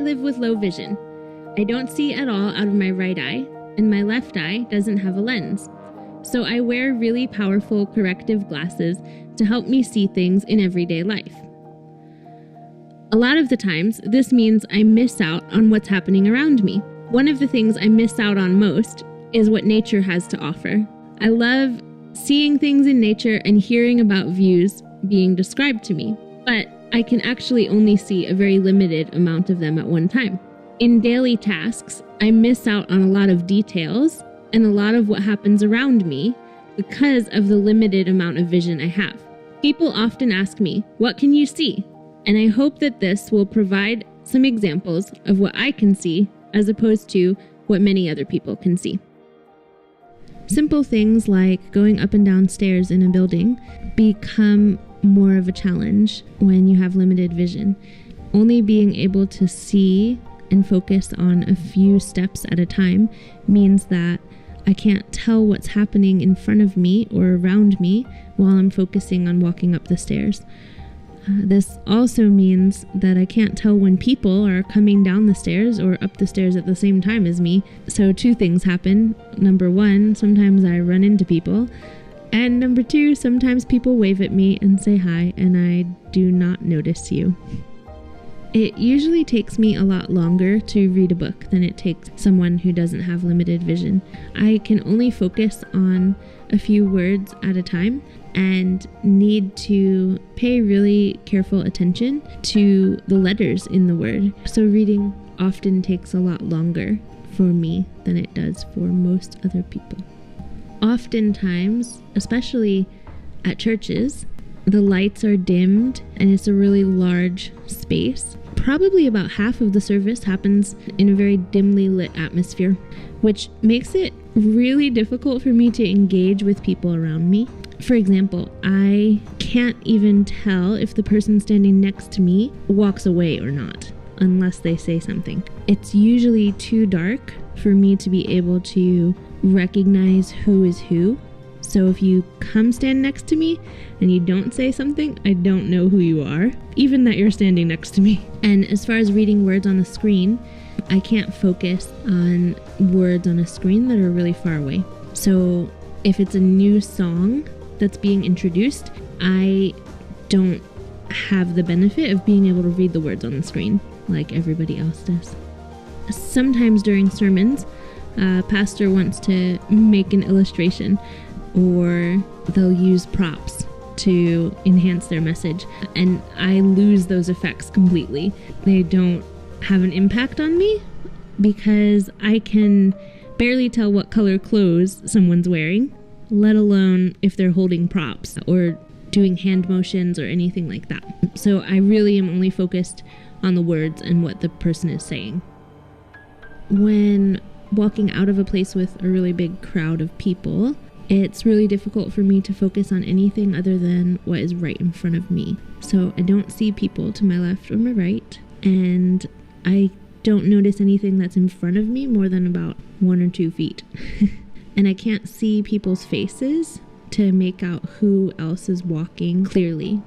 live with low vision. I don't see at all out of my right eye, and my left eye doesn't have a lens. So I wear really powerful corrective glasses to help me see things in everyday life. A lot of the times, this means I miss out on what's happening around me. One of the things I miss out on most is what nature has to offer. I love seeing things in nature and hearing about views being described to me, but I can actually only see a very limited amount of them at one time. In daily tasks, I miss out on a lot of details and a lot of what happens around me because of the limited amount of vision I have. People often ask me, "What can you see?" And I hope that this will provide some examples of what I can see as opposed to what many other people can see. Simple things like going up and down stairs in a building become more of a challenge when you have limited vision. Only being able to see and focus on a few steps at a time means that I can't tell what's happening in front of me or around me while I'm focusing on walking up the stairs. This also means that I can't tell when people are coming down the stairs or up the stairs at the same time as me. So two things happen. Number one, sometimes I run into people. And number two, sometimes people wave at me and say hi, and I do not notice you. It usually takes me a lot longer to read a book than it takes someone who doesn't have limited vision. I can only focus on a few words at a time and need to pay really careful attention to the letters in the word. So reading often takes a lot longer for me than it does for most other people. Oftentimes, especially at churches, the lights are dimmed and it's a really large space. Probably about half of the service happens in a very dimly lit atmosphere, which makes it really difficult for me to engage with people around me. For example, I can't even tell if the person standing next to me walks away or not, unless they say something. It's usually too dark for me to be able to recognize who is who. So if you come stand next to me and you don't say something, I don't know who you are, even that you're standing next to me. And as far as reading words on the screen, I can't focus on words on a screen that are really far away. So if it's a new song that's being introduced, I don't have the benefit of being able to read the words on the screen like everybody else does. Sometimes during sermons, a pastor wants to make an illustration, or they'll use props to enhance their message, and I lose those effects completely. They don't have an impact on me because I can barely tell what color clothes someone's wearing, let alone if they're holding props or doing hand motions or anything like that. So I really am only focused on the words and what the person is saying. When walking out of a place with a really big crowd of people, it's really difficult for me to focus on anything other than what is right in front of me. So I don't see people to my left or my right, and I don't notice anything that's in front of me more than about 1 or 2 feet. And I can't see people's faces to make out who else is walking clearly.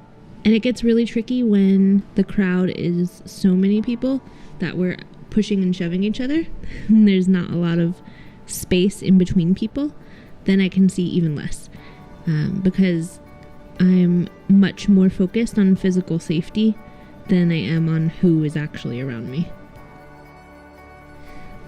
And it gets really tricky when the crowd is so many people that we're pushing and shoving each other, and there's not a lot of space in between people. Then I can see even less because I'm much more focused on physical safety than I am on who is actually around me.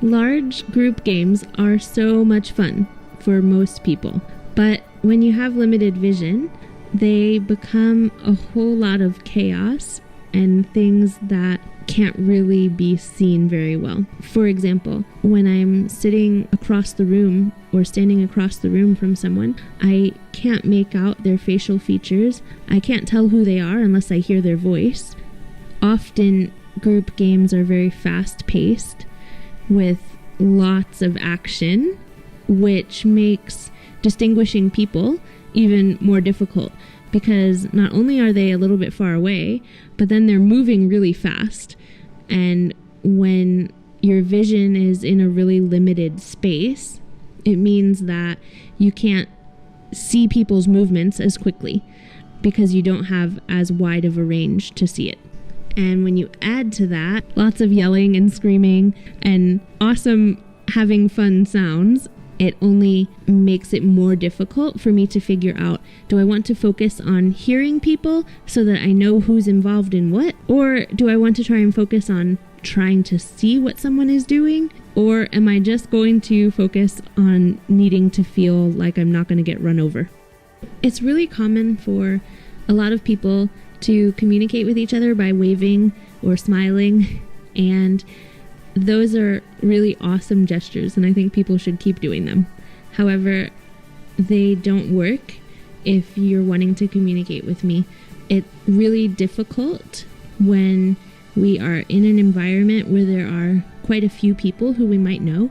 Large group games are so much fun for most people, but when you have limited vision, they become a whole lot of chaos and things that can't really be seen very well. For example, when I'm sitting across the room or standing across the room from someone, I can't make out their facial features. I can't tell who they are unless I hear their voice. Often, group games are very fast-paced with lots of action, which makes distinguishing people even more difficult, because not only are they a little bit far away, but then they're moving really fast. And when your vision is in a really limited space, it means that you can't see people's movements as quickly because you don't have as wide of a range to see it. And when you add to that lots of yelling and screaming and awesome having fun sounds, it only makes it more difficult for me to figure out, do I want to focus on hearing people so that I know who's involved in what? Or do I want to try and focus on trying to see what someone is doing? Or am I just going to focus on needing to feel like I'm not going to get run over? It's really common for a lot of people to communicate with each other by waving or smiling, and those are really awesome gestures, and I think people should keep doing them. However, they don't work if you're wanting to communicate with me. It's really difficult when we are in an environment where there are quite a few people who we might know,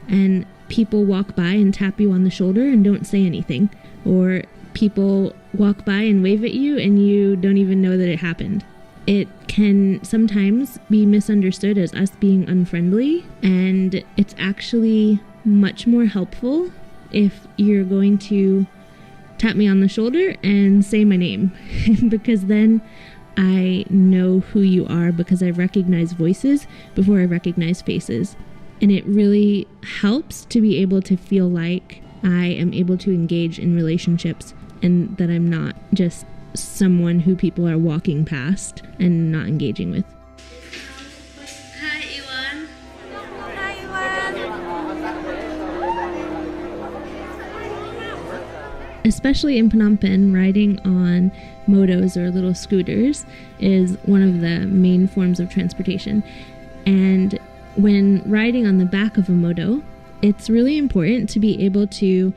and people walk by and tap you on the shoulder and don't say anything, or people walk by and wave at you and you don't even know that it happened. It can sometimes be misunderstood as us being unfriendly, and it's actually much more helpful if you're going to tap me on the shoulder and say my name, because then I know who you are, because I recognize voices before I recognize faces. And it really helps to be able to feel like I am able to engage in relationships and that I'm not just someone who people are walking past and not engaging with. Hi, Iwan. Hi, Iwan. Especially in Phnom Penh, riding on motos or little scooters is one of the main forms of transportation. And when riding on the back of a moto, it's really important to be able to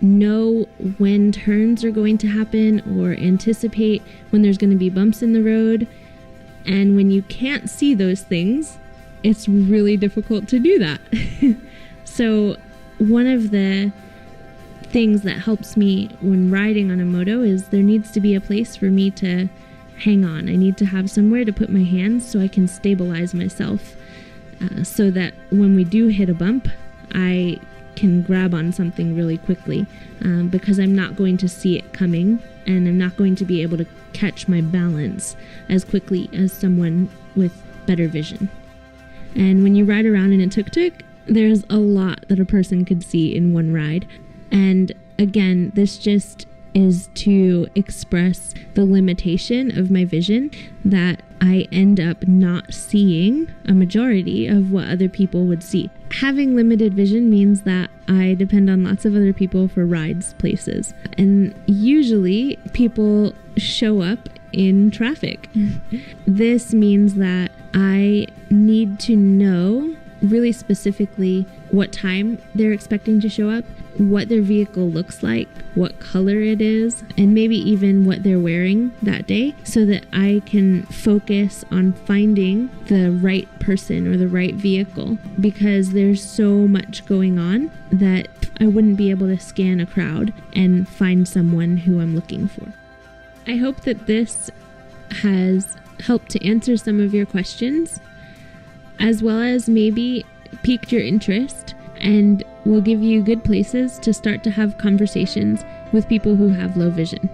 know when turns are going to happen or anticipate when there's going to be bumps in the road. And when you can't see those things, it's really difficult to do that. So one of the things that helps me when riding on a moto is there needs to be a place for me to hang on. I need to have somewhere to put my hands so I can stabilize myself, so that when we do hit a bump, I can grab on something really quickly, because I'm not going to see it coming, and I'm not going to be able to catch my balance as quickly as someone with better vision. And when you ride around in a tuk-tuk, there's a lot that a person could see in one ride. And again, this just is to express the limitation of my vision, that I end up not seeing a majority of what other people would see. Having limited vision means that I depend on lots of other people for rides places. And usually people show up in traffic. This means that I need to know really specifically what time they're expecting to show up, what their vehicle looks like, what color it is, and maybe even what they're wearing that day, so that I can focus on finding the right person or the right vehicle, because there's so much going on that I wouldn't be able to scan a crowd and find someone who I'm looking for. I hope that this has helped to answer some of your questions, as well as maybe piqued your interest, and will give you good places to start to have conversations with people who have low vision.